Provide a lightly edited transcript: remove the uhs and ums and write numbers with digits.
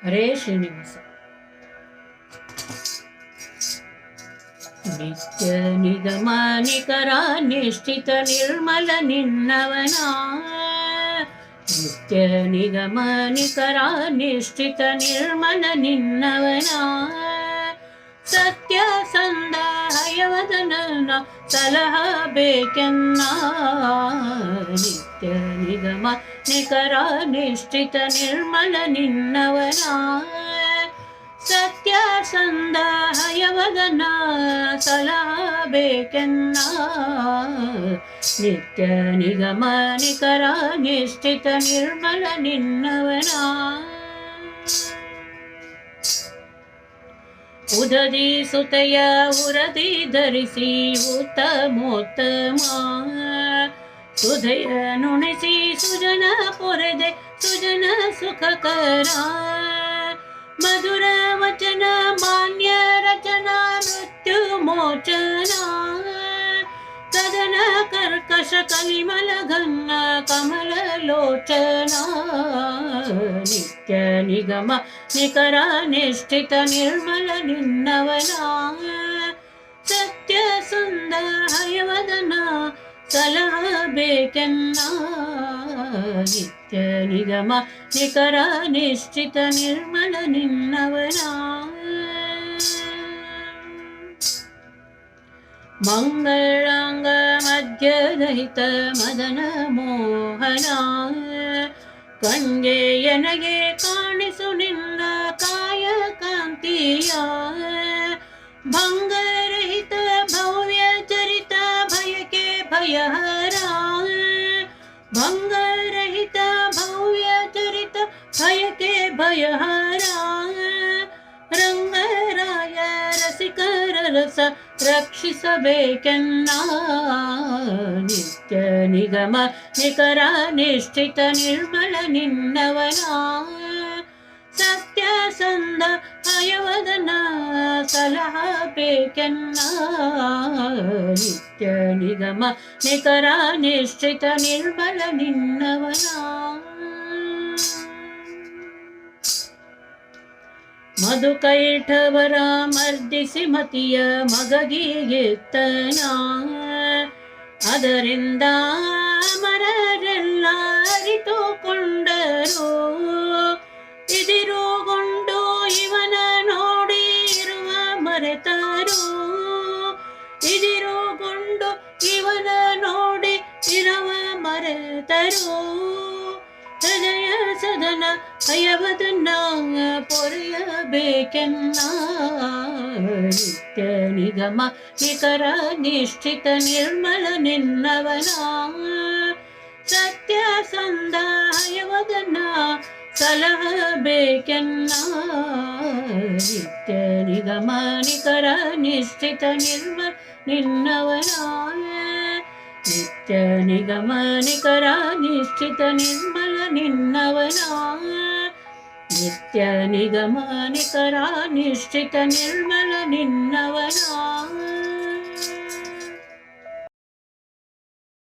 ಹರೇ ಶ್ರೀನಿವಾಸ. ನಿತ್ಯ ನಿಗಮ ನಿಕರ ನಿಷ್ಠಿತ ನಿರ್ಮಲ ನಿನ್ನವನ. ನಿತ್ಯ ನಿಗಮ ನಿಕರ ನಿಷ್ಠಿತ ನಿರ್ಮಲ ನಿನ್ನವನ. ಸತ್ಯ ಸಂದ ಹಯವದನ ಸಲಹಬೇಕೆನ್ನ. ನಿತ್ಯ ನಿಗಮ ನಿಕರ ನಿಷ್ಠಿತ ನಿರ್ಮಲ ನಿನ್ನವನ. ಸತ್ಯ ಸಂದ ಹಯವದನ ಸಲಹಬೇಕೆನ್ನ. ನಿತ್ಯ ನಿಗಮ ನಿಕರ ನಿಷ್ಠಿತ ನಿರ್ಮಲ ನಿನ್ನವನ. ಉದದಿ ಸುತೆಯ ಉರದಿ ಧರಿಸಿ ಉತ್ತಮೋತ್ತಮ. ಸುಧೆಯ ನುಣಿಸಿ ಸುಜನ ಪೊರೆದೆ ಸುಜನ ಸುಖಕರ. ಮಧುರ ವಚನ ಮಾನ್ಯ ರಚನಾ ಮೃತ್ಯು ಮೋಚನ. ಕದನ ಕರ್ಕಶ ಕಲಿಮಲ ಘನ್ನ ಕಮಲ ಲೋಚನ. ನಿತ್ಯ ನಿಗಮ ನಿಕರ ನಿಷ್ಠಿತ ನಿರ್ಮಲ ನಿನ್ನವನ. ಸತ್ಯ ಸುಂದ ಹಯವದನ ಸಲಹಬೇಕೆನ್ನ. ನಿತ್ಯ ನಿಗಮ ನಿಕರ ನಿಷ್ಠಿತ ನಿರ್ಮಲ ನಿನ್ನವನ. ಮಂಗಳಾಂಗ ಮಧ್ಯರಹಿತ ಮದನ ಮೋಹನ. ಕಣ್ಗೆ ಎನಗೆ ಕಾಣಿಸು ನಿನ್ನ ಕಾಯ ಕಾಂತಿಯ. ಭಂಗರಹಿತ ಭವ್ಯ ಚರಿತ ಭಯಕ್ಕೆ ಭಯಹರ. ಭಂಗರಹಿತ ಭವ್ಯ ಚರಿತ ಭಯಕ್ಕೆ ಭಯಹರ. ರಂಗರಾಯ ರಸಿಕರ ರಸ ರಕ್ಷಿಸಬೇಕೆನ್ನ. ನಿತ್ಯ ನಿಗಮ ನಿಕರ ನಿಷ್ಠಿತ ನಿರ್ಮಲ ನಿನ್ನವನ. ಸತ್ಯ ಸಂದ ಹಯವದನ ಸಲಹಬೇಕೆನ್ನ. ನಿತ್ಯ ನಿಗಮ ನಿಕರ ನಿಷ್ಠಿತ ನಿರ್ಮಲ ನಿನ್ನವನ. ಮಧುಕೈಠವರ ಮರ್ದಿಸಿ ಮತಿಯ ಮಗಗಿಗೆತ್ತನ. ಅದರಿಂದ ಮರರೆಲ್ಲ ಅರಿತುಕೊಂಡರು. ಇದಿರುಗೊಂಡು ಇವನ ನೋಡಿ ಇರುವ ಮರೆತರು. ಇದಿರುಗೊಂಡು ಇವನ ನೋಡಿ ಇರುವ ಮರೆತರು. ಹೃದಯ ಸದನ ಹಯವದನ ಪೊರೆಯಬೇಕೆನ್ನ. ನಿತ್ಯ ನಿಗಮ ನಿಕರ ನಿಷ್ಠಿತ ನಿರ್ಮಲ ನಿನ್ನವನ. ಸತ್ಯ ಸಂದ ಹಯವದನ ಸಲಹಬೇಕೆನ್ನ. ನಿತ್ಯ ನಿಗಮ ನಿಕರ ನಿಷ್ಠಿತ ನಿರ್ಮಲ ನಿನ್ನವನ. ನಿತ್ಯ ನಿಗಮ ನಿಕರ ನಿಷ್ಠಿತ ನಿರ್ಮಲ ನಿನ್ನವನ. ನಿತ್ಯ ನಿಗಮ ನಿಕರ ನಿಷ್ಠಿತ ನಿರ್ಮಲ ನಿನ್ನವನ.